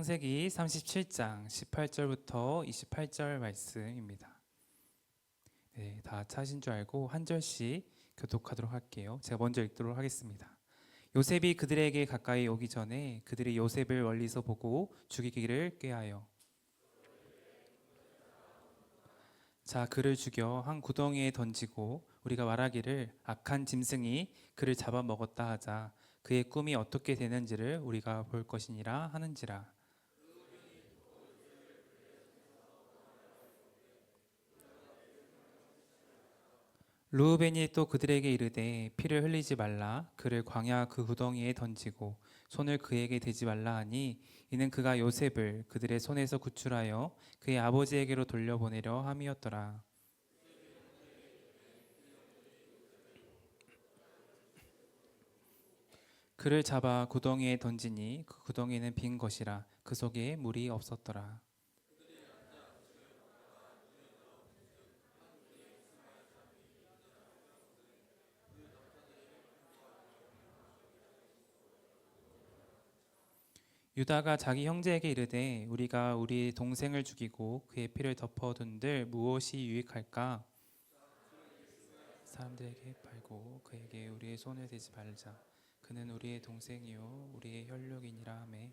창세기 37장 18절부터 28절 말씀입니다. 네, 다 찾으신 줄 알고 한 절씩 교독하도록 할게요. 제가 먼저 읽도록 하겠습니다. 요셉이 그들에게 가까이 오기 전에 그들이 요셉을 멀리서 보고 죽이기를 꾀하여 자 그를 죽여 한 구덩이에 던지고 우리가 말하기를 악한 짐승이 그를 잡아먹었다 하자 그의 꿈이 어떻게 되는지를 우리가 볼 것이니라 하는지라. 르우벤이 또 그들에게 이르되 피를 흘리지 말라 그를 광야 그 구덩이에 던지고 손을 그에게 대지 말라 하니 이는 그가 요셉을 그들의 손에서 구출하여 그의 아버지에게로 돌려보내려 함이었더라. 그를 잡아 구덩이에 던지니 그 구덩이는 빈 것이라 그 속에 물이 없었더라. 유다가 자기 형제에게 이르되 우리가 우리 동생을 죽이고 그의 피를 덮어둔들 무엇이 유익할까? 사람들에게 팔고 그에게 우리의 손을 대지 말자. 그는 우리의 동생이요 우리의 혈육이니라 하매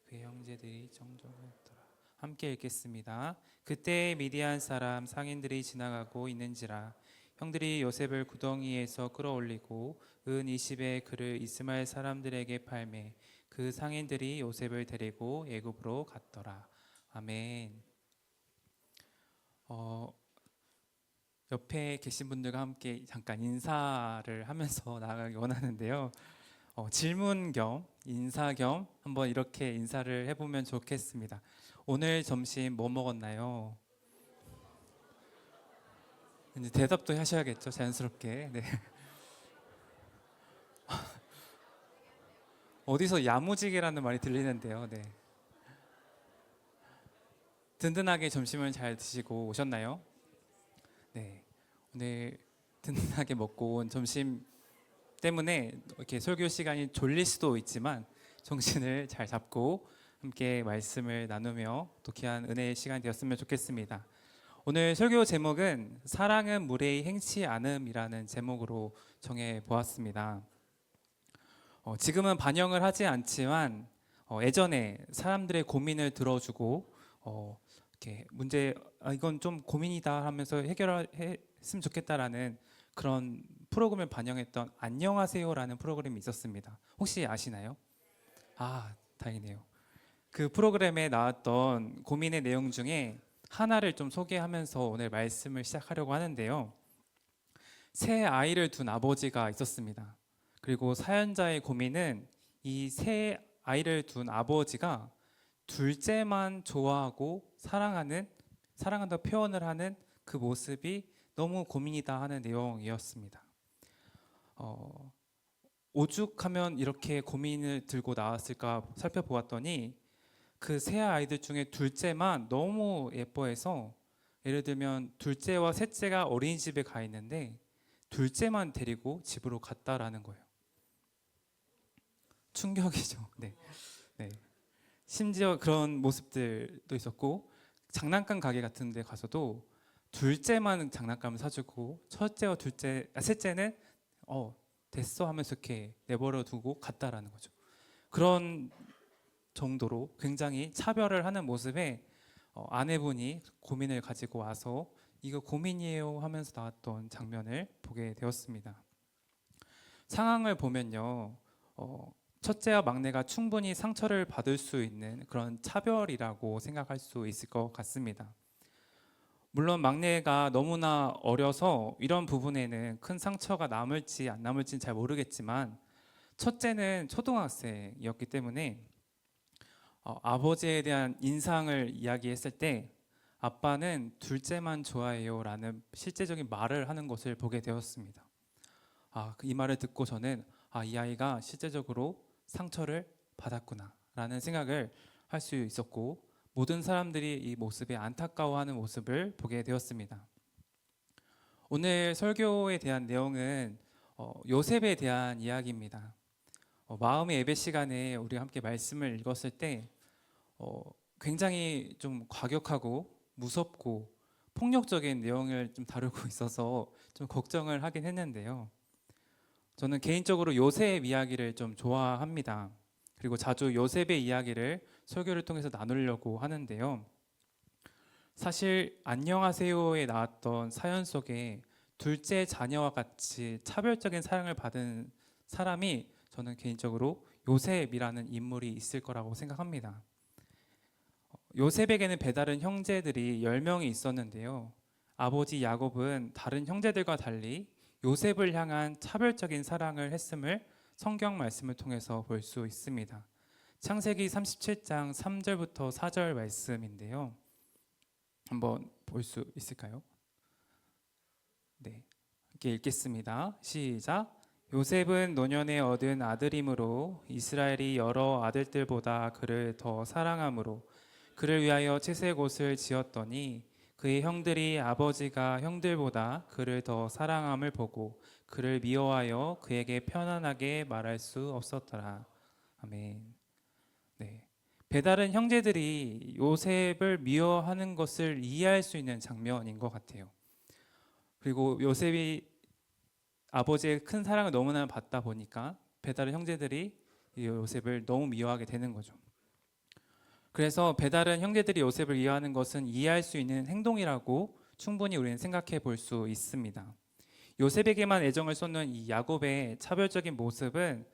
그의 형제들이 정정하였더라. 함께 읽겠습니다. 그때 미디안 사람 상인들이 지나가고 있는지라 형들이 요셉을 구덩이에서 끌어올리고 은 20에 그를 이스마엘 사람들에게 팔매 그 상인들이 요셉을 데리고 애굽으로 갔더라. 아멘. 옆에 계신 분들과 함께 잠깐 인사를 하면서 나아가기 원하는데요. 질문 겸 인사 겸 한번 이렇게 인사를 해보면 좋겠습니다. 오늘 점심 뭐 먹었나요? 이제 대답도 하셔야겠죠, 자연스럽게. 네. 어디서 야무지게라는 말이 들리는데요. 네. 든든하게 점심을 잘 드시고 오셨나요? 네. 오늘 든든하게 먹고 온 점심 때문에 이렇게 설교 시간이 졸릴 수도 있지만 정신을 잘 잡고 함께 말씀을 나누며 또 귀한 은혜의 시간이 되었으면 좋겠습니다. 오늘 설교 제목은 사랑은 무례히 행치 않음이라는 제목으로 정해 보았습니다. 지금은 반영을 하지 않지만 예전에 사람들의 고민을 들어주고 이렇게 문제 이건 좀 고민이다 하면서 해결했으면 좋겠다라는 그런 프로그램을 반영했던 안녕하세요라는 프로그램이 있었습니다. 혹시 아시나요? 아, 다행이네요. 그 프로그램에 나왔던 고민의 내용 중에 하나를 좀 소개하면서 오늘 말씀을 시작하려고 하는데요. 새 아이를 둔 아버지가 있었습니다. 그리고 사연자의 고민은 이 새 아이를 둔 아버지가 둘째만 좋아하고 사랑한다고 표현을 하는 그 모습이 너무 고민이다 하는 내용이었습니다. 오죽하면 이렇게 고민을 들고 나왔을까 살펴보았더니 그 세 아이들 중에 둘째만 너무 예뻐해서 예를 들면 둘째와 셋째가 어린이집에 가 있는데 둘째만 데리고 집으로 갔다라는 거예요. 충격이죠. 네. 네. 심지어 그런 모습들도 있었고 장난감 가게 같은 데 가서도 둘째만 장난감을 사주고 셋째는 됐어 하면서 이렇게 내버려 두고 갔다라는 거죠. 그런 정도로 굉장히 차별을 하는 모습에 아내분이 고민을 가지고 와서 이거 고민이에요 하면서 나왔던 장면을 보게 되었습니다. 상황을 보면요, 첫째와 막내가 충분히 상처를 받을 수 있는 그런 차별이라고 생각할 수 있을 것 같습니다. 물론 막내가 너무나 어려서 이런 부분에는 큰 상처가 남을지 안 남을지는 잘 모르겠지만 첫째는 초등학생이었기 때문에 아버지에 대한 인상을 이야기했을 때 아빠는 둘째만 좋아해요 라는 실제적인 말을 하는 것을 보게 되었습니다. 이 말을 듣고 저는 이 아이가 실제적으로 상처를 받았구나 라는 생각을 할 수 있었고 모든 사람들이 이 모습에 안타까워하는 모습을 보게 되었습니다. 오늘 설교에 대한 내용은 요셉에 대한 이야기입니다. 마음의 예배 시간에 우리가 함께 말씀을 읽었을 때 어, 굉장히 좀 과격하고 무섭고 폭력적인 내용을 좀 다루고 있어서 좀 걱정을 하긴 했는데요. 저는 개인적으로 요셉 이야기를 좀 좋아합니다. 그리고 자주 요셉의 이야기를 설교를 통해서 나누려고 하는데요. 사실 안녕하세요에 나왔던 사연 속에 둘째 자녀와 같이 차별적인 사랑을 받은 사람이 저는 개인적으로 요셉이라는 인물이 있을 거라고 생각합니다. 요셉에게는 배다른 형제들이 10명이 있었는데요. 아버지 야곱은 다른 형제들과 달리 요셉을 향한 차별적인 사랑을 했음을 성경 말씀을 통해서 볼 수 있습니다. 창세기 37장 3절부터 4절 말씀인데요. 한번 볼 수 있을까요? 네. 함께 읽겠습니다. 시작. 요셉은 노년에 얻은 아들이므로 이스라엘이 여러 아들들보다 그를 더 사랑하므로 그를 위하여 채색 옷을 지었더니 그의 형들이 아버지가 형들보다 그를 더 사랑함을 보고 그를 미워하여 그에게 편안하게 말할 수 없었더라. 아멘. 네. 배다른 형제들이 요셉을 미워하는 것을 이해할 수 있는 장면인 것 같아요. 그리고 요셉이 아버지의 큰 사랑을 너무나 받다 보니까 배다른 형제들이 이 요셉을 너무 미워하게 되는 거죠. 그래서 배다른 형제들이 요셉을 이해하는 것은 이해할 수 있는 행동이라고 충분히 우리는 생각해 볼 수 있습니다. 요셉에게만 애정을 쏟는 이 야곱의 차별적인 모습은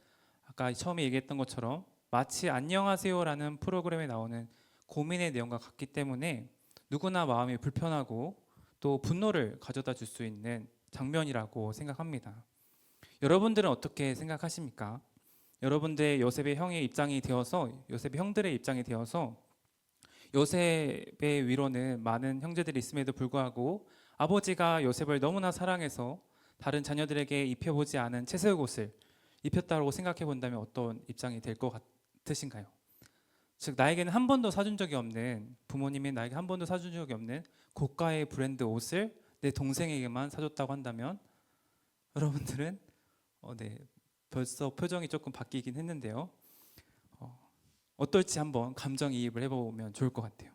아까 처음에 얘기했던 것처럼 마치 안녕하세요라는 프로그램에 나오는 고민의 내용과 같기 때문에 누구나 마음이 불편하고 또 분노를 가져다 줄 수 있는 장면이라고 생각합니다. 여러분들은 어떻게 생각하십니까? 여러분들의 요셉의 형의 입장이 되어서 요셉의 형들의 입장이 되어서 요셉의 위로는 많은 형제들이 있음에도 불구하고 아버지가 요셉을 너무나 사랑해서 다른 자녀들에게 입혀보지 않은 채색 옷을 입혔다고 생각해 본다면 어떤 입장이 될 것 같으신가요? 즉 나에게는 한 번도 사준 적이 없는 부모님이 나에게 한 번도 사준 적이 없는 고가의 브랜드 옷을 내 동생에게만 사줬다고 한다면 여러분들은 네, 벌써 표정이 조금 바뀌긴 했는데요. 어떨지 한번 감정이입을 해보면 좋을 것 같아요.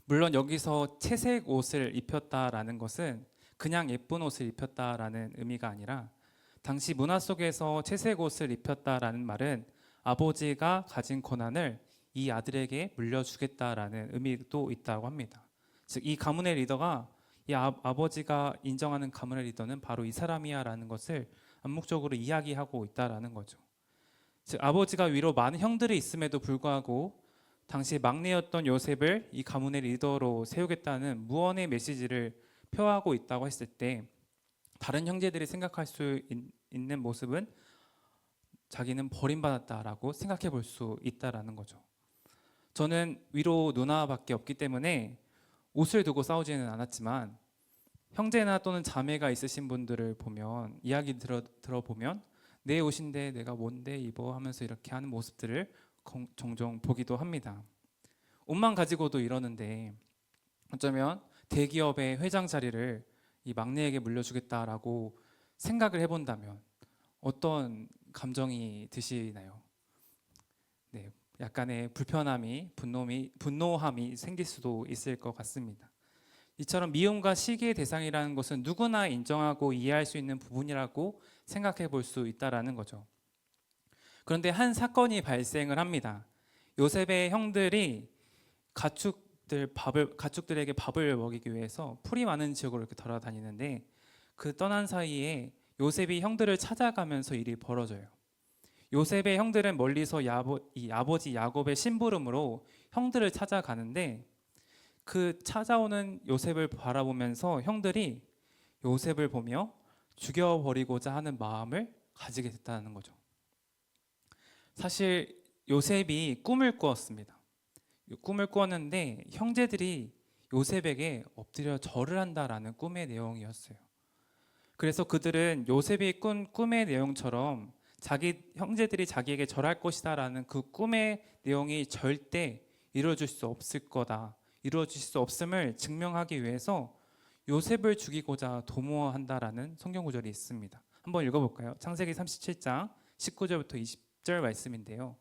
물론 여기서 채색 옷을 입혔다라는 것은 그냥 예쁜 옷을 입혔다라는 의미가 아니라 당시 문화 속에서 채색 옷을 입혔다라는 말은 아버지가 가진 권한을 이 아들에게 물려주겠다라는 의미도 있다고 합니다. 즉 이 가문의 리더가 이 아버지가 인정하는 가문의 리더는 바로 이 사람이야라는 것을 암묵적으로 이야기하고 있다라는 거죠. 즉 아버지가 위로 많은 형들이 있음에도 불구하고 당시 막내였던 요셉을 이 가문의 리더로 세우겠다는 무언의 메시지를 표하고 있다고 했을 때 다른 형제들이 생각할 수 있는 모습은 자기는 버림받았다라고 생각해 볼 수 있다라는 거죠. 저는 위로 누나밖에 없기 때문에 옷을 두고 싸우지는 않았지만 형제나 또는 자매가 있으신 분들을 보면 이야기 들어보면 내 옷인데 내가 뭔데 입어 하면서 이렇게 하는 모습들을 종종 보기도 합니다. 옷만 가지고도 이러는데 어쩌면 대기업의 회장 자리를 이 막내에게 물려주겠다라고 생각을 해본다면 어떤 감정이 드시나요? 네, 약간의 불편함이 분노함이 생길 수도 있을 것 같습니다. 이처럼 미움과 시기의 대상이라는 것은 누구나 인정하고 이해할 수 있는 부분이라고 생각해 볼 수 있다라는 거죠. 그런데 한 사건이 발생을 합니다. 요셉의 형들이 가축들에게 밥을 먹이기 위해서 풀이 많은 지역으로 이렇게 돌아다니는데 그 떠난 사이에 요셉이 형들을 찾아가면서 일이 벌어져요. 요셉의 형들은 멀리서 이 아버지 야곱의 심부름으로 형들을 찾아가는데 그 찾아오는 요셉을 바라보면서 형들이 요셉을 보며 죽여버리고자 하는 마음을 가지게 됐다는 거죠. 사실 요셉이 꿈을 꾸었습니다. 꿈을 꾸었는데 형제들이 요셉에게 엎드려 절을 한다라는 꿈의 내용이었어요. 그래서 그들은 요셉이 꾼 꿈의 내용처럼 자기 형제들이 자기에게 절할 것이다라는 그 꿈의 내용이 절대 이루어질 수 없을 거다. 이루어질 수 없음을 증명하기 위해서 요셉을 죽이고자 도모한다라는 성경 구절이 있습니다. 한번 읽어볼까요? 창세기 37장 19절부터 20절 말씀인데요.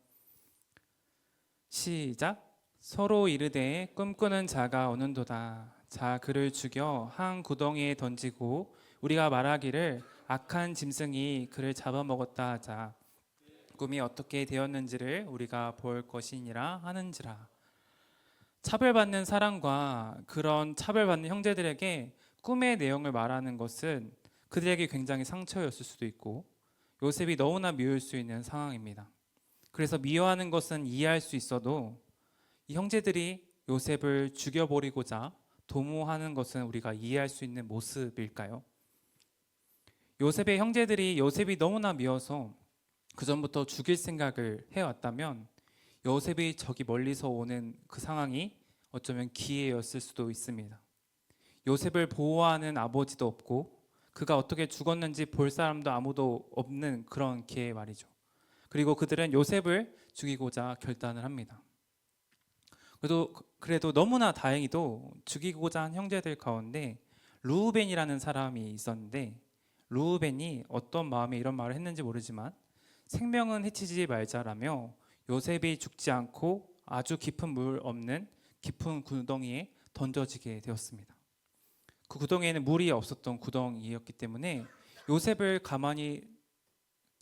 시작. 서로 이르되 꿈꾸는 자가 오는도다. 자 그를 죽여 한 구덩이에 던지고 우리가 말하기를 악한 짐승이 그를 잡아먹었다 하자. 꿈이 어떻게 되었는지를 우리가 볼 것이니라 하는지라. 차별받는 사람과 그런 차별받는 형제들에게 꿈의 내용을 말하는 것은 그들에게 굉장히 상처였을 수도 있고 요셉이 너무나 미울 수 있는 상황입니다. 그래서 미워하는 것은 이해할 수 있어도 이 형제들이 요셉을 죽여버리고자 도모하는 것은 우리가 이해할 수 있는 모습일까요? 요셉의 형제들이 요셉이 너무나 미워서 그 전부터 죽일 생각을 해왔다면 요셉이 저기 멀리서 오는 그 상황이 어쩌면 기회였을 수도 있습니다. 요셉을 보호하는 아버지도 없고 그가 어떻게 죽었는지 볼 사람도 아무도 없는 그런 기회 말이죠. 그리고 그들은 요셉을 죽이고자 결단을 합니다. 그래도 너무나 다행히도 죽이고자 한 형제들 가운데 르우벤이라는 사람이 있었는데 르우벤이 어떤 마음에 이런 말을 했는지 모르지만 생명은 해치지 말자라며 요셉이 죽지 않고 아주 깊은 물 없는 깊은 구덩이에 던져지게 되었습니다. 그 구덩이에는 물이 없었던 구덩이였기 때문에 요셉을 가만히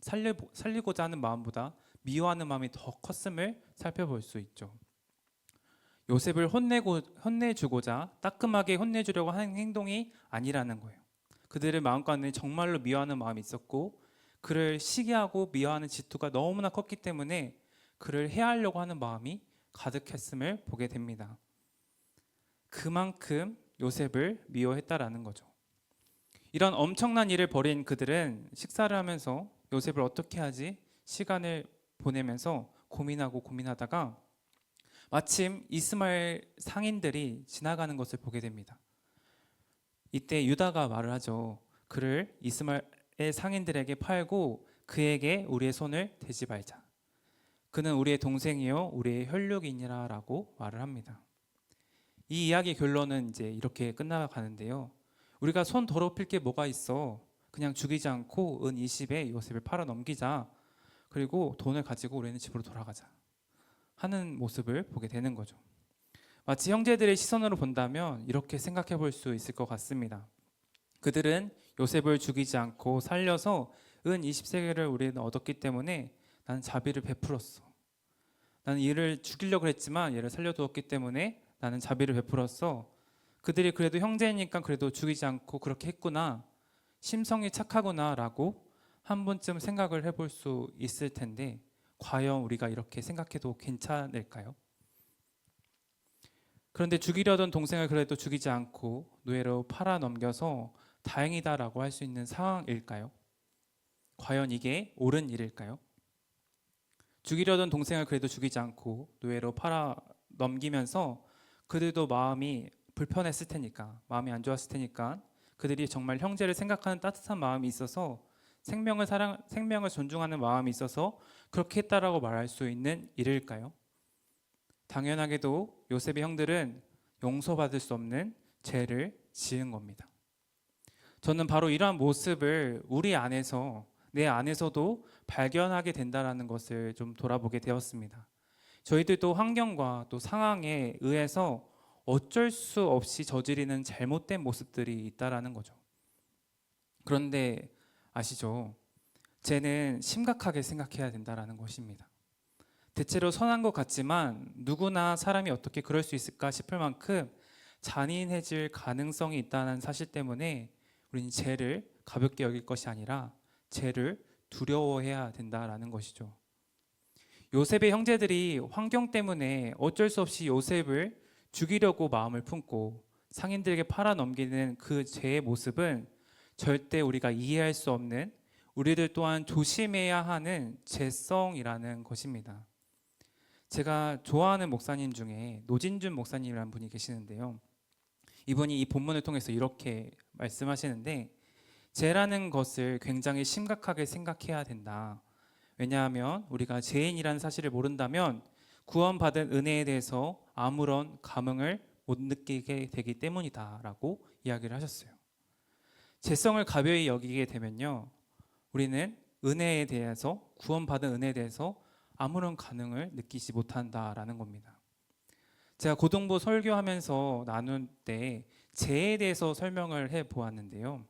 살리고자 하는 마음보다 미워하는 마음이 더 컸음을 살펴볼 수 있죠. 요셉을 혼내주고자 따끔하게 혼내주려고 하는 행동이 아니라는 거예요. 그들의 마음가는 정말로 미워하는 마음이 있었고 그를 시기하고 미워하는 질투가 너무나 컸기 때문에 그를 해하려고 하는 마음이 가득했음을 보게 됩니다. 그만큼 요셉을 미워했다라는 거죠. 이런 엄청난 일을 벌인 그들은 식사를 하면서 요셉을 어떻게 하지? 시간을 보내면서 고민하다가 마침 이스마엘 상인들이 지나가는 것을 보게 됩니다. 이때 유다가 말을 하죠. 그를 이스마엘 상인들에게 팔고 그에게 우리의 손을 대지 말자. 그는 우리의 동생이요 우리의 혈육이니라 라고 말을 합니다. 이 이야기 결론은 이제 이렇게 끝나가는데요. 우리가 손 더럽힐 게 뭐가 있어? 그냥 죽이지 않고 은 20에 요셉을 팔아 넘기자. 그리고 돈을 가지고 우리는 집으로 돌아가자. 하는 모습을 보게 되는 거죠. 마치 형제들의 시선으로 본다면 이렇게 생각해 볼 수 있을 것 같습니다. 그들은 요셉을 죽이지 않고 살려서 은 20세겔을 우리는 얻었기 때문에 나는 자비를 베풀었어. 나는 얘를 죽이려고 했지만 얘를 살려두었기 때문에 나는 자비를 베풀었어. 그들이 그래도 형제니까 그래도 죽이지 않고 그렇게 했구나. 심성이 착하구나 라고 한 번쯤 생각을 해볼 수 있을 텐데 과연 우리가 이렇게 생각해도 괜찮을까요? 그런데 죽이려던 동생을 그래도 죽이지 않고 노예로 팔아 넘겨서 다행이다라고 할 수 있는 상황일까요? 과연 이게 옳은 일일까요? 죽이려던 동생을 그래도 죽이지 않고 노예로 팔아 넘기면서 그들도 마음이 불편했을 테니까, 마음이 안 좋았을 테니까 그들이 정말 형제를 생각하는 따뜻한 마음이 있어서 생명을 존중하는 마음이 있어서 그렇게 했다라고 말할 수 있는 일일까요? 당연하게도 요셉의 형들은 용서받을 수 없는 죄를 지은 겁니다. 저는 바로 이러한 모습을 우리 안에서 내 안에서도 발견하게 된다는 것을 좀 돌아보게 되었습니다. 저희들도 환경과 또 상황에 의해서 어쩔 수 없이 저지르는 잘못된 모습들이 있다라는 거죠. 그런데 아시죠? 죄는 심각하게 생각해야 된다라는 것입니다. 대체로 선한 것 같지만 누구나 사람이 어떻게 그럴 수 있을까 싶을 만큼 잔인해질 가능성이 있다는 사실 때문에 우리는 죄를 가볍게 여길 것이 아니라 죄를 두려워해야 된다라는 것이죠. 요셉의 형제들이 환경 때문에 어쩔 수 없이 요셉을 죽이려고 마음을 품고 상인들에게 팔아 넘기는 그 죄의 모습은 절대 우리가 이해할 수 없는 우리들 또한 조심해야 하는 죄성이라는 것입니다. 제가 좋아하는 목사님 중에 노진준 목사님이라는 분이 계시는데요. 이분이 이 본문을 통해서 이렇게 말씀하시는데 죄라는 것을 굉장히 심각하게 생각해야 된다. 왜냐하면 우리가 죄인이라는 사실을 모른다면 구원받은 은혜에 대해서 아무런 감흥을 못 느끼게 되기 때문이다 라고 이야기를 하셨어요. 죄성을 가벼이 여기게 되면요, 우리는 은혜에 대해서, 구원받은 은혜에 대해서 아무런 감흥을 느끼지 못한다라는 겁니다. 제가 고등부 설교하면서 나눈 때 죄에 대해서 설명을 해 보았는데요.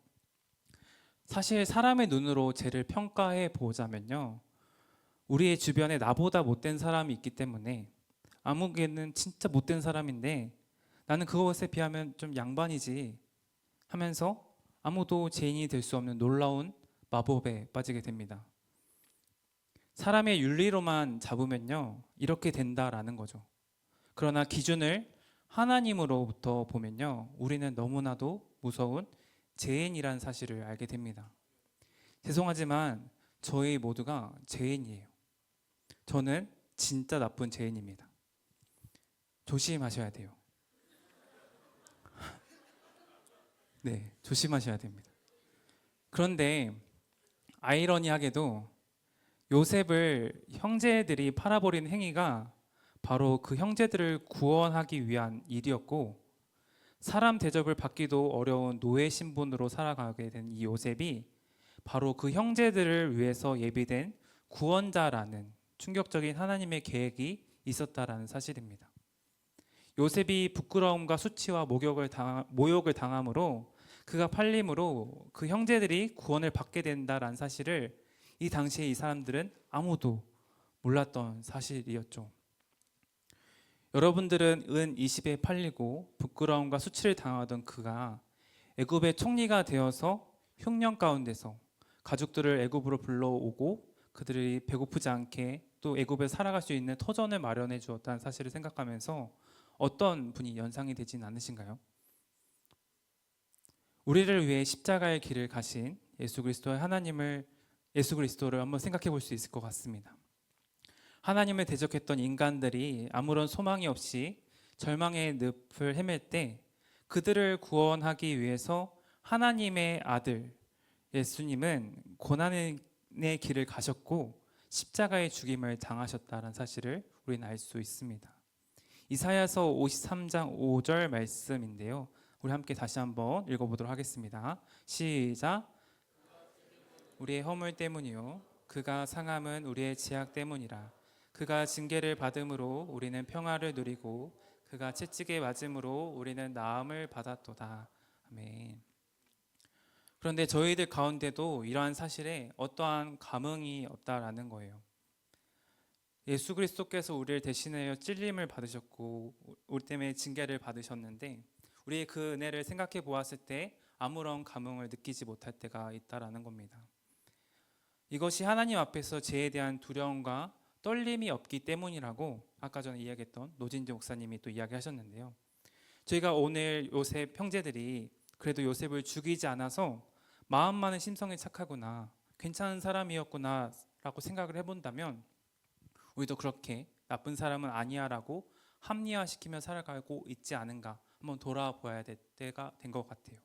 사실 사람의 눈으로 죄를 평가해 보자면요. 우리의 주변에 나보다 못된 사람이 있기 때문에 아무개는 진짜 못된 사람인데 나는 그것에 비하면 좀 양반이지 하면서 아무도 죄인이 될 수 없는 놀라운 마법에 빠지게 됩니다. 사람의 윤리로만 잡으면요. 이렇게 된다라는 거죠. 그러나 기준을 하나님으로부터 보면요. 우리는 너무나도 무서운 죄인이라는 사실을 알게 됩니다. 죄송하지만 저희 모두가 죄인이에요. 저는 진짜 나쁜 죄인입니다. 조심하셔야 돼요. 네, 조심하셔야 됩니다. 그런데 아이러니하게도 요셉을 형제들이 팔아버린 행위가 바로 그 형제들을 구원하기 위한 일이었고, 사람 대접을 받기도 어려운 노예 신분으로 살아가게 된 이 요셉이 바로 그 형제들을 위해서 예비된 구원자라는 충격적인 하나님의 계획이 있었다라는 사실입니다. 요셉이 부끄러움과 수치와 모욕을 당함으로 그가 팔림으로 그 형제들이 구원을 받게 된다라는 사실을 이 당시에 이 사람들은 아무도 몰랐던 사실이었죠. 여러분들은 은 20에 팔리고 부끄러움과 수치를 당하던 그가 애굽의 총리가 되어서 흉년 가운데서 가족들을 애굽으로 불러오고 그들이 배고프지 않게 또 애굽에 살아갈 수 있는 터전을 마련해 주었다는 사실을 생각하면서 어떤 분이 연상이 되진 않으신가요? 우리를 위해 십자가의 길을 가신 예수 그리스도를 한번 생각해 볼 수 있을 것 같습니다. 하나님을 대적했던 인간들이 아무런 소망이 없이 절망의 늪을 헤맬 때 그들을 구원하기 위해서 하나님의 아들 예수님은 고난의 길을 가셨고 십자가의 죽임을 당하셨다는 사실을 우리는 알 수 있습니다. 이사야서 53장 5절 말씀인데요. 우리 함께 다시 한번 읽어보도록 하겠습니다. 시작. 우리의 허물 때문이요 그가 상함은 우리의 지악 때문이라. 그가 징계를 받음으로 우리는 평화를 누리고 그가 채찍에 맞음으로 우리는 나음을 받았도다. 아멘. 그런데 저희들 가운데도 이러한 사실에 어떠한 감흥이 없다라는 거예요. 예수 그리스도께서 우리를 대신하여 찔림을 받으셨고 우리 때문에 징계를 받으셨는데 우리의 그 은혜를 생각해 보았을 때 아무런 감흥을 느끼지 못할 때가 있다라는 겁니다. 이것이 하나님 앞에서 죄에 대한 두려움과 떨림이 없기 때문이라고 아까 전에 이야기했던 노진재 목사님이 또 이야기하셨는데요. 저희가 오늘 요셉 형제들이 그래도 요셉을 죽이지 않아서 마음만은 심성이 착하구나, 괜찮은 사람이었구나 라고 생각을 해본다면 우리도 그렇게 나쁜 사람은 아니야라고 합리화시키며 살아가고 있지 않은가 한번 돌아보아야 될 때가 된 것 같아요.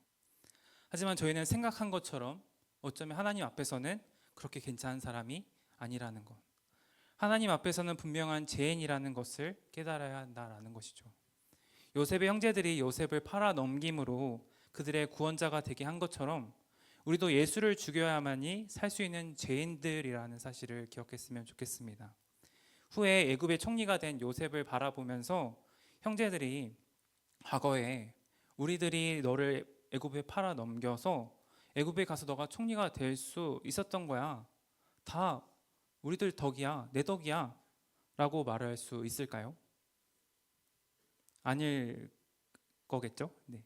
하지만 저희는 생각한 것처럼 어쩌면 하나님 앞에서는 그렇게 괜찮은 사람이 아니라는 것, 하나님 앞에서는 분명한 죄인이라는 것을 깨달아야 한다라는 것이죠. 요셉의 형제들이 요셉을 팔아 넘김으로 그들의 구원자가 되게 한 것처럼 우리도 예수를 죽여야만이 살 수 있는 죄인들이라는 사실을 기억했으면 좋겠습니다. 후에 애굽의 총리가 된 요셉을 바라보면서 형제들이 과거에 우리들이 너를 애굽에 팔아 넘겨서 애굽에 가서 너가 총리가 될 수 있었던 거야. 다 우리들 덕이야, 내 덕이야 라고 말할 수 있을까요? 아닐 거겠죠? 네.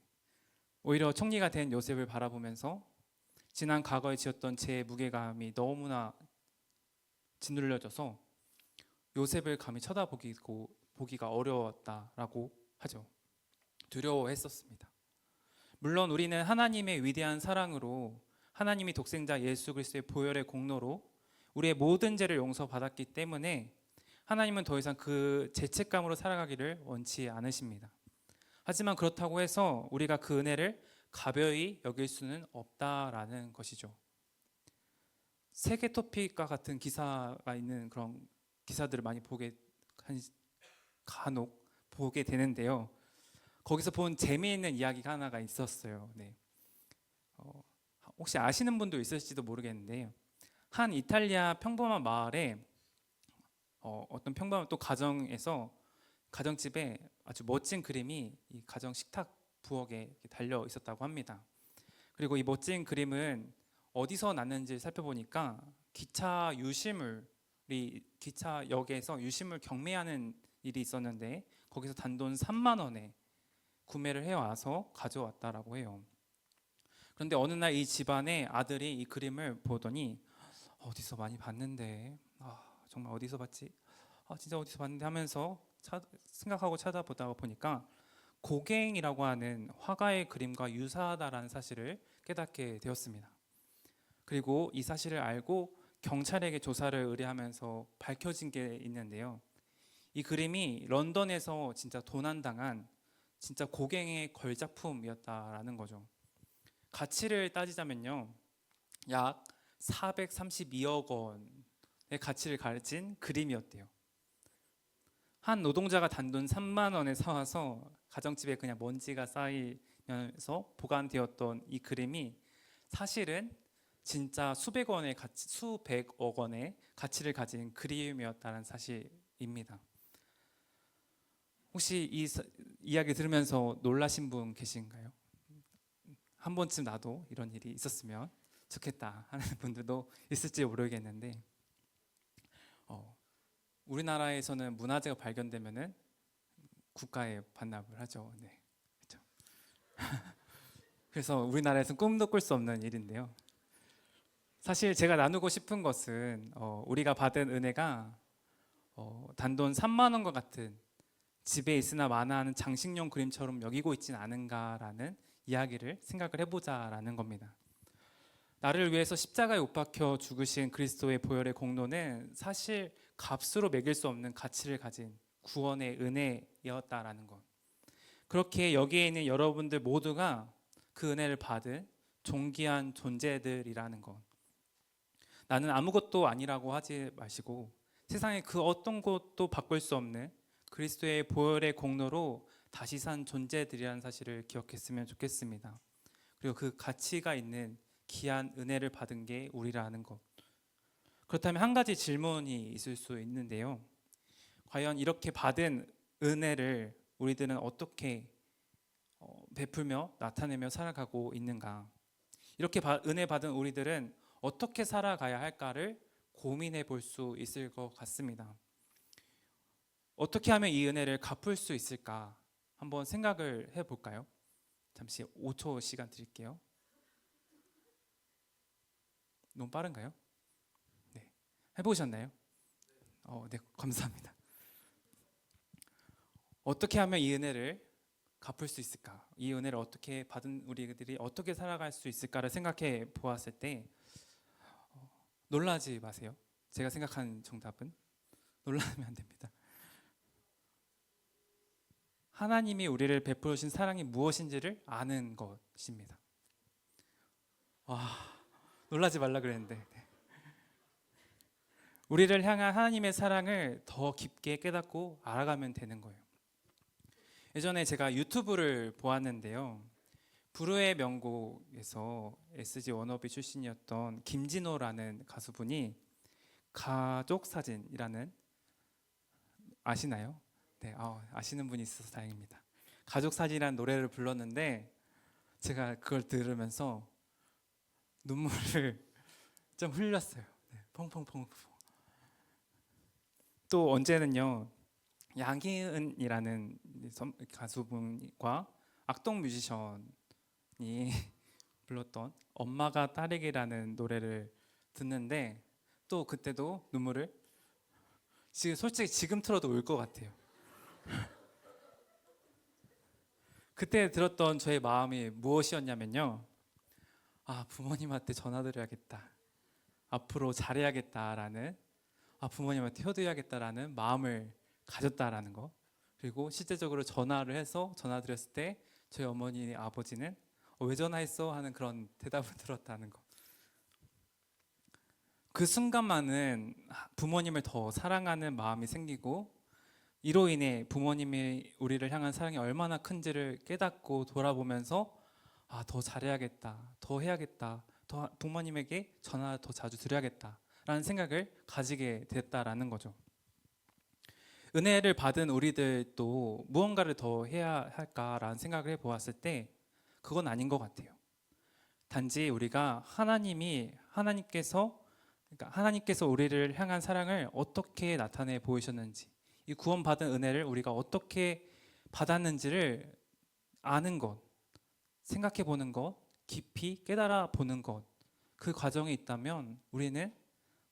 오히려 총리가 된 요셉을 바라보면서 지난 과거에 지었던 제 무게감이 너무나 짓눌려져서 요셉을 감히 보기가 어려웠다라고 하죠. 두려워했었습니다. 물론 우리는 하나님의 위대한 사랑으로 하나님이 독생자 예수 그리스도의 보혈의 공로로 우리의 모든 죄를 용서받았기 때문에 하나님은 더 이상 그 죄책감으로 살아가기를 원치 않으십니다. 하지만 그렇다고 해서 우리가 그 은혜를 가벼이 여길 수는 없다라는 것이죠. 세계 토픽과 같은 기사가 있는 그런 기사들을 많이 간혹 보게 되는데요. 거기서 본 재미있는 이야기가 하나가 있었어요. 네. 혹시 아시는 분도 있을지도 모르겠는데 한 이탈리아 평범한 마을에 어떤 평범한 또 가정에서 가정집에 아주 멋진 그림이 이 가정 식탁 부엌에 이렇게 달려 있었다고 합니다. 그리고 이 멋진 그림은 어디서 났는지 살펴보니까 기차역에서 유심을 경매하는 일이 있었는데 거기서 단돈 3만 원에 구매를 해와서 가져왔다라고 해요. 그런데 어느 날 이 집안의 아들이 이 그림을 보더니 어디서 많이 봤는데 정말 어디서 봤지? 진짜 어디서 봤는데 하면서 생각하고 찾아보다 보니까 고갱이라고 하는 화가의 그림과 유사하다라는 사실을 깨닫게 되었습니다. 그리고 이 사실을 알고 경찰에게 조사를 의뢰하면서 밝혀진 게 있는데요. 이 그림이 런던에서 진짜 도난당한 진짜 고갱의 걸작품이었다라는 거죠. 가치를 따지자면요, 약 432억 원의 가치를 가진 그림이었대요. 한 노동자가 단돈 3만 원에 사와서 가정집에 그냥 먼지가 쌓이면서 보관되었던 이 그림이 사실은 진짜 수백억 원의 가치를 가진 그림이었다는 사실입니다. 혹시 이 이야기 들으면서 놀라신 분 계신가요? 한 번쯤 나도 이런 일이 있었으면 좋겠다 하는 분들도 있을지 모르겠는데, 우리나라에서는 문화재가 발견되면은 국가에 반납을 하죠. 네, 그렇죠. 그래서 우리나라에서는 꿈도 꿀 수 없는 일인데요. 사실 제가 나누고 싶은 것은 우리가 받은 은혜가 단돈 3만 원과 같은 집에 있으나 마나하는 장식용 그림처럼 여기고 있지는 않은가라는 이야기를 생각을 해보자라는 겁니다. 나를 위해서 십자가에 못 박혀 죽으신 그리스도의 보혈의 공로는 사실 값으로 매길 수 없는 가치를 가진 구원의 은혜였다라는 것. 그렇게 여기에 있는 여러분들 모두가 그 은혜를 받은 존귀한 존재들이라는 것. 나는 아무것도 아니라고 하지 마시고 세상의 그 어떤 것도 바꿀 수 없는 그리스도의 보혈의 공로로 다시 산 존재들이라는 사실을 기억했으면 좋겠습니다. 그리고 그 가치가 있는 귀한 은혜를 받은 게 우리라는 것. 그렇다면 한 가지 질문이 있을 수 있는데요. 과연 이렇게 받은 은혜를 우리들은 어떻게 베풀며 나타내며 살아가고 있는가? 이렇게 은혜 받은 우리들은 어떻게 살아가야 할까를 고민해 볼 수 있을 것 같습니다. 어떻게 하면 이 은혜를 갚을 수 있을까? 한번 생각을 해 볼까요? 잠시 5초 시간 드릴게요. 너무 빠른가요? 네. 해보셨나요? 네, 감사합니다. 어떻게 하면 이 은혜를 갚을 수 있을까? 이 은혜를 어떻게 받은 우리들이 어떻게 살아갈 수 있을까를 생각해 보았을 때 놀라지 마세요. 제가 생각한 정답은 놀라면 안 됩니다. 하나님이 우리를 베푸신 사랑이 무엇인지를 아는 것입니다. 와, 놀라지 말라 그랬는데. 네. 우리를 향한 하나님의 사랑을 더 깊게 깨닫고 알아가면 되는 거예요. 예전에 제가 유튜브를 보았는데요. 불후의 명곡에서 SG 워너비 출신이었던 김진호라는 가수분이 가족 사진이라는, 아시나요? 네, 아시는 분이 있어서 다행입니다. 가족 사진이라는 노래를 불렀는데 제가 그걸 들으면서 눈물을 좀 흘렸어요. 네, 펑펑펑. 또 언제는요, 양희은이라는 가수분과 악동 뮤지션이 불렀던 엄마가 딸에게라는 노래를 듣는데 또 그때도 눈물을, 솔직히 지금 틀어도 울 것 같아요. 그때 들었던 저의 마음이 무엇이었냐면요, 부모님한테 전화드려야겠다, 앞으로 잘해야겠다라는, 부모님한테 효도해야겠다라는 마음을 가졌다라는 거. 그리고 실제적으로 전화를 해서 전화드렸을 때 저희 어머니 아버지는 왜 전화했어? 하는 그런 대답을 들었다는 거. 그 순간만은 부모님을 더 사랑하는 마음이 생기고 이로 인해 부모님이 우리를 향한 사랑이 얼마나 큰지를 깨닫고 돌아보면서 더 잘해야겠다, 더 해야겠다, 더 부모님에게 전화 더 자주 드려야겠다 라는 생각을 가지게 됐다라는 거죠. 은혜를 받은 우리들도 무언가를 더 해야 할까라는 생각을 해보았을 때 그건 아닌 것 같아요. 단지 우리가 하나님께서 우리를 향한 사랑을 어떻게 나타내 보이셨는지, 이 구원받은 은혜를 우리가 어떻게 받았는지를 아는 것, 생각해 보는 것, 깊이 깨달아 보는 것, 그 과정이 있다면 우리는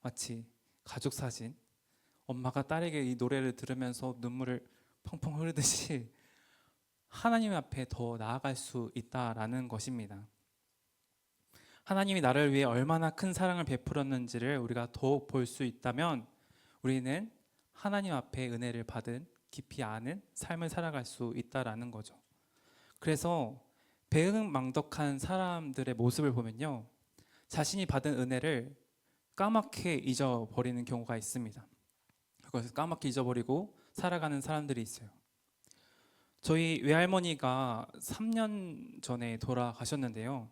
마치 가족 사진, 엄마가 딸에게 이 노래를 들으면서 눈물을 펑펑 흐르듯이 하나님 앞에 더 나아갈 수 있다라는 것입니다. 하나님이 나를 위해 얼마나 큰 사랑을 베풀었는지를 우리가 더욱 볼 수 있다면 우리는 하나님 앞에 은혜를 받은 깊이 아는 삶을 살아갈 수 있다라는 거죠. 그래서 배은망덕한 사람들의 모습을 보면요, 자신이 받은 은혜를 까맣게 잊어버리는 경우가 있습니다. 그것을 까맣게 잊어버리고 살아가는 사람들이 있어요. 저희 외할머니가 3년 전에 돌아가셨는데요.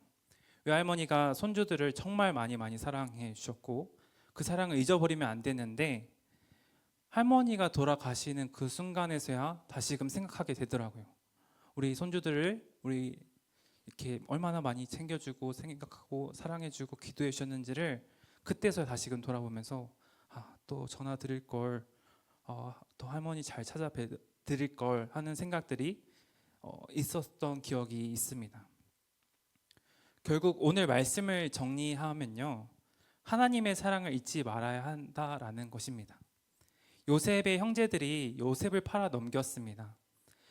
외할머니가 손주들을 정말 많이 사랑해 주셨고 그 사랑을 잊어버리면 안 되는데, 할머니가 돌아가시는 그 순간에서야 다시금 생각하게 되더라고요. 우리 손주들을 우리 이렇게 얼마나 많이 챙겨주고 생각하고 사랑해주고 기도해 주셨는지를 그때서야 다시금 돌아보면서 또 전화 드릴 걸, 또 할머니 잘 드릴 걸 하는 생각들이 있었던 기억이 있습니다. 결국 오늘 말씀을 정리하면요, 하나님의 사랑을 잊지 말아야 한다라는 것입니다. 요셉의 형제들이 요셉을 팔아 넘겼습니다.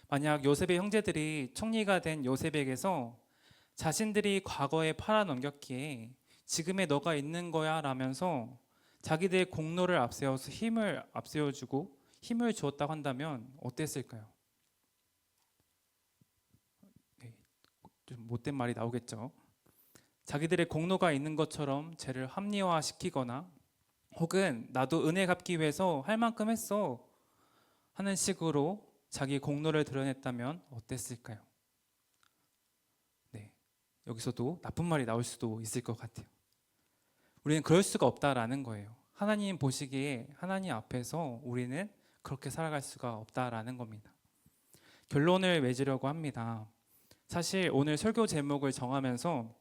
만약 요셉의 형제들이 총리가 된 요셉에게서 자신들이 과거에 팔아 넘겼기에 지금의 너가 있는 거야 라면서 자기들의 공로를 앞세워서 힘을 앞세워주고 힘을 주었다고 한다면 어땠을까요? 좀 못된 말이 나오겠죠. 자기들의 공로가 있는 것처럼 죄를 합리화시키거나 혹은 나도 은혜 갚기 위해서 할 만큼 했어 하는 식으로 자기 공로를 드러냈다면 어땠을까요? 네, 여기서도 나쁜 말이 나올 수도 있을 것 같아요. 우리는 그럴 수가 없다라는 거예요. 하나님 보시기에 하나님 앞에서 우리는 그렇게 살아갈 수가 없다라는 겁니다. 결론을 맺으려고 합니다. 사실 오늘 설교 제목을 정하면서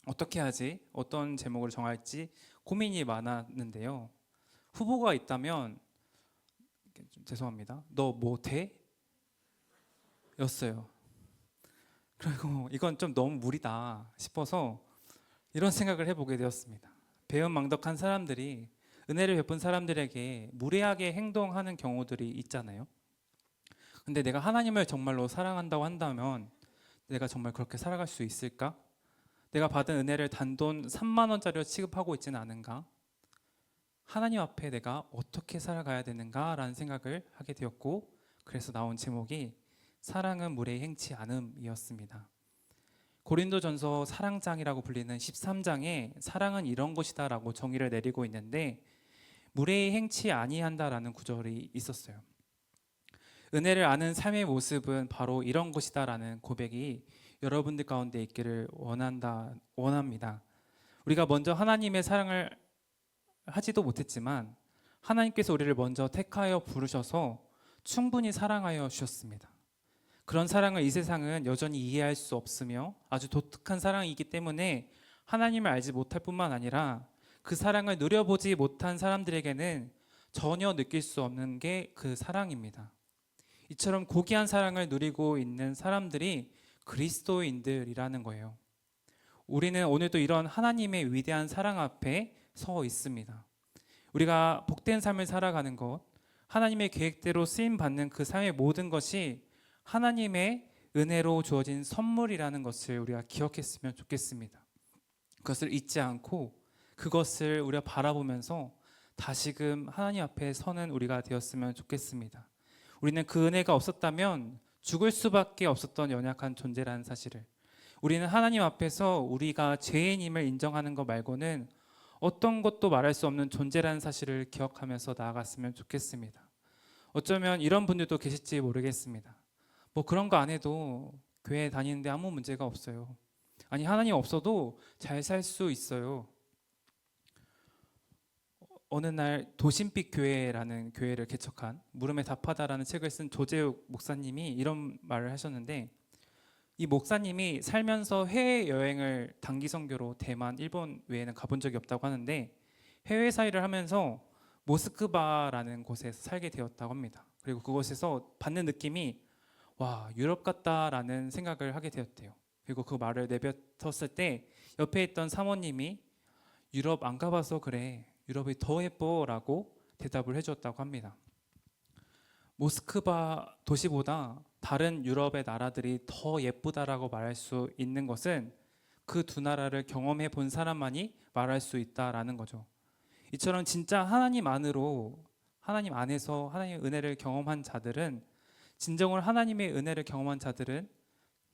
어떻게 하지? 어떤 제목을 정할지 고민이 많았는데요. 후보가 있다면 죄송합니다. 너 뭐 돼? 였어요. 그리고 이건 좀 너무 무리다 싶어서 이런 생각을 해보게 되었습니다. 배은망덕한 사람들이 은혜를 베푼 사람들에게 무례하게 행동하는 경우들이 있잖아요. 근데 내가 하나님을 정말로 사랑한다고 한다면 내가 정말 그렇게 살아갈 수 있을까? 내가 받은 은혜를 단돈 3만 원짜리로 취급하고 있지는 않은가? 하나님 앞에 내가 어떻게 살아가야 되는가라는 생각을 하게 되었고, 그래서 나온 제목이 사랑은 무례히 행치 않음이었습니다. 고린도전서 사랑장이라고 불리는 13장에 사랑은 이런 것이다 라고 정의를 내리고 있는데, 무례히 행치 아니한다라는 구절이 있었어요. 은혜를 아는 삶의 모습은 바로 이런 것이다 라는 고백이 여러분들 가운데 있기를 원합니다. 우리가 먼저 하나님의 사랑을 하지도 못했지만 하나님께서 우리를 먼저 택하여 부르셔서 충분히 사랑하여 주셨습니다. 그런 사랑을 이 세상은 여전히 이해할 수 없으며 아주 독특한 사랑이기 때문에 하나님을 알지 못할 뿐만 아니라 그 사랑을 누려보지 못한 사람들에게는 전혀 느낄 수 없는 게 그 사랑입니다. 이처럼 고귀한 사랑을 누리고 있는 사람들이 그리스도인들이라는 거예요. 우리는 오늘도 이런 하나님의 위대한 사랑 앞에 서 있습니다. 우리가 복된 삶을 살아가는 것, 하나님의 계획대로 쓰임 받는 그 삶의 모든 것이 하나님의 은혜로 주어진 선물이라는 것을 우리가 기억했으면 좋겠습니다. 그것을 잊지 않고 그것을 우리가 바라보면서 다시금 하나님 앞에 서는 우리가 되었으면 좋겠습니다. 우리는 그 은혜가 없었다면 죽을 수밖에 없었던 연약한 존재라는 사실을, 우리는 하나님 앞에서 우리가 죄인임을 인정하는 것 말고는 어떤 것도 말할 수 없는 존재라는 사실을 기억하면서 나아갔으면 좋겠습니다. 어쩌면 이런 분들도 계실지 모르겠습니다. 뭐 그런 거 안 해도 교회 다니는데 아무 문제가 없어요. 아니 하나님 없어도 잘 살 수 있어요. 어느 날 도심빛 교회라는 교회를 개척한 물음에 답하다라는 책을 쓴 조재욱 목사님이 이런 말을 하셨는데, 이 목사님이 살면서 해외 여행을 단기 선교로 대만, 일본 외에는 가본 적이 없다고 하는데, 해외 사회를 하면서 모스크바라는 곳에서 살게 되었다고 합니다. 그리고 그곳에서 받는 느낌이 와, 유럽 같다라는 생각을 하게 되었대요. 그리고 그 말을 내뱉었을 때 옆에 있던 사모님이 유럽 안 가봐서 그래, 유럽이 더 예뻐라고 대답을 해주었다고 합니다. 모스크바 도시보다 다른 유럽의 나라들이 더 예쁘다라고 말할 수 있는 것은 그 두 나라를 경험해 본 사람만이 말할 수 있다라는 거죠. 이처럼 진짜 하나님 안으로, 하나님 안에서 하나님의 은혜를 경험한 자들은, 진정으로 하나님의 은혜를 경험한 자들은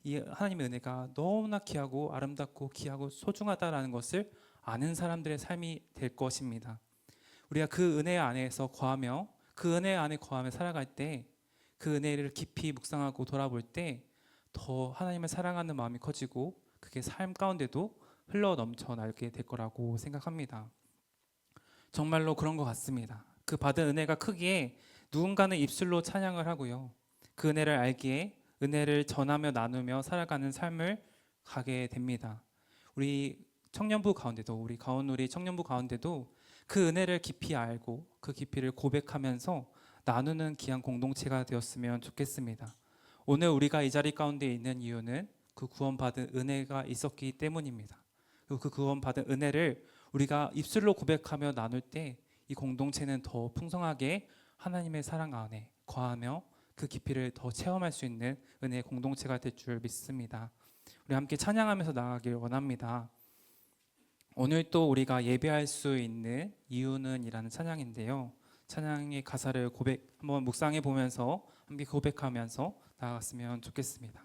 이 하나님의 은혜가 너무나 귀하고 아름답고 귀하고 소중하다라는 것을 아는 사람들의 삶이 될 것입니다. 우리가 그 은혜 안에서 거하며 그 은혜 안에 거하며 살아갈 때, 그 은혜를 깊이 묵상하고 돌아볼 때 더 하나님을 사랑하는 마음이 커지고 그게 삶 가운데도 흘러 넘쳐나게 될 거라고 생각합니다. 정말로 그런 것 같습니다. 그 받은 은혜가 크기에 누군가는 입술로 찬양을 하고요, 그 은혜를 알기에 은혜를 전하며 나누며 살아가는 삶을 가게 됩니다. 우리 청년부 가운데도, 우리 가온누리 청년부 가운데도 그 은혜를 깊이 알고 그 깊이를 고백하면서 나누는 귀한 공동체가 되었으면 좋겠습니다. 오늘 우리가 이 자리 가운데 있는 이유는 그 구원받은 은혜가 있었기 때문입니다. 그리고 그 구원받은 은혜를 우리가 입술로 고백하며 나눌 때 이 공동체는 더 풍성하게 하나님의 사랑 안에 거하며 그 깊이를 더 체험할 수 있는 은혜의 공동체가 될 줄 믿습니다. 우리 함께 찬양하면서 나아가길 원합니다. 오늘 또 우리가 예배할 수 있는 이유는 이라는 찬양인데요, 찬양의 가사를 한번 묵상해 보면서 함께 고백하면서 나아갔으면 좋겠습니다.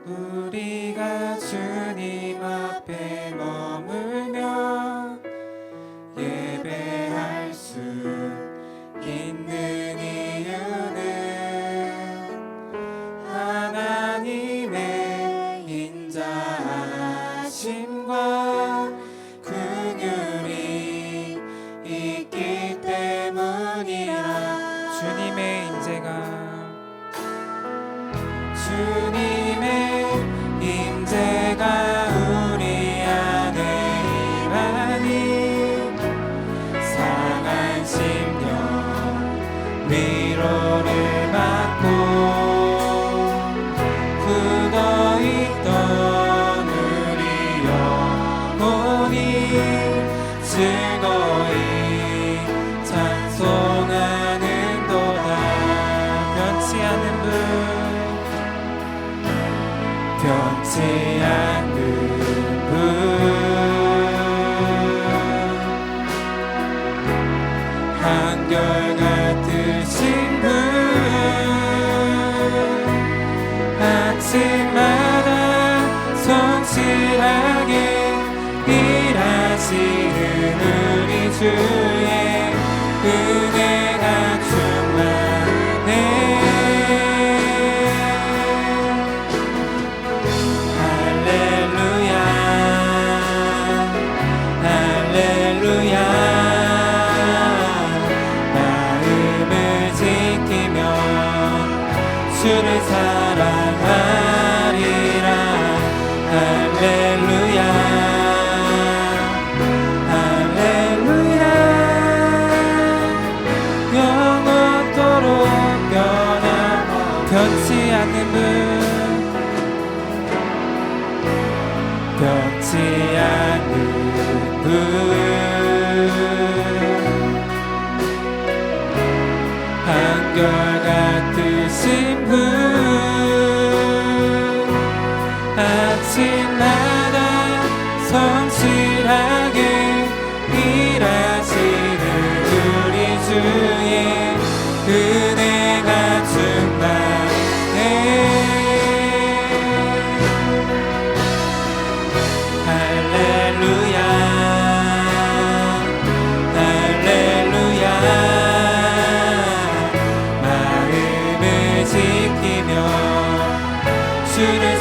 우리가 주님 앞에 머물며 예배할 수 있는 이유는 하나님의 인자하심과 긍휼이 있기 때문이라. 주님의 인재가, 주님의 인재가 우리 안에 임하니 상한 심령 위로를 받고 굳어있던 우리 영혼이 즐거이 찬송하는도다. 변치 않는 분, 변치 않는 분, 한결같으신 분, 아침마다 성실하게 일하시는 우리 주의 은혜가 충만해. 주를 사랑하리라. 할렐루야, 할렐루야. 영원토록 변치 않는 분, 변치 않는 분, 한결같으신 분, 아침마다 성실하게 일하시는 분, 은혜가 충만해. 할렐루야 할렐루야 마음을 지키며 주를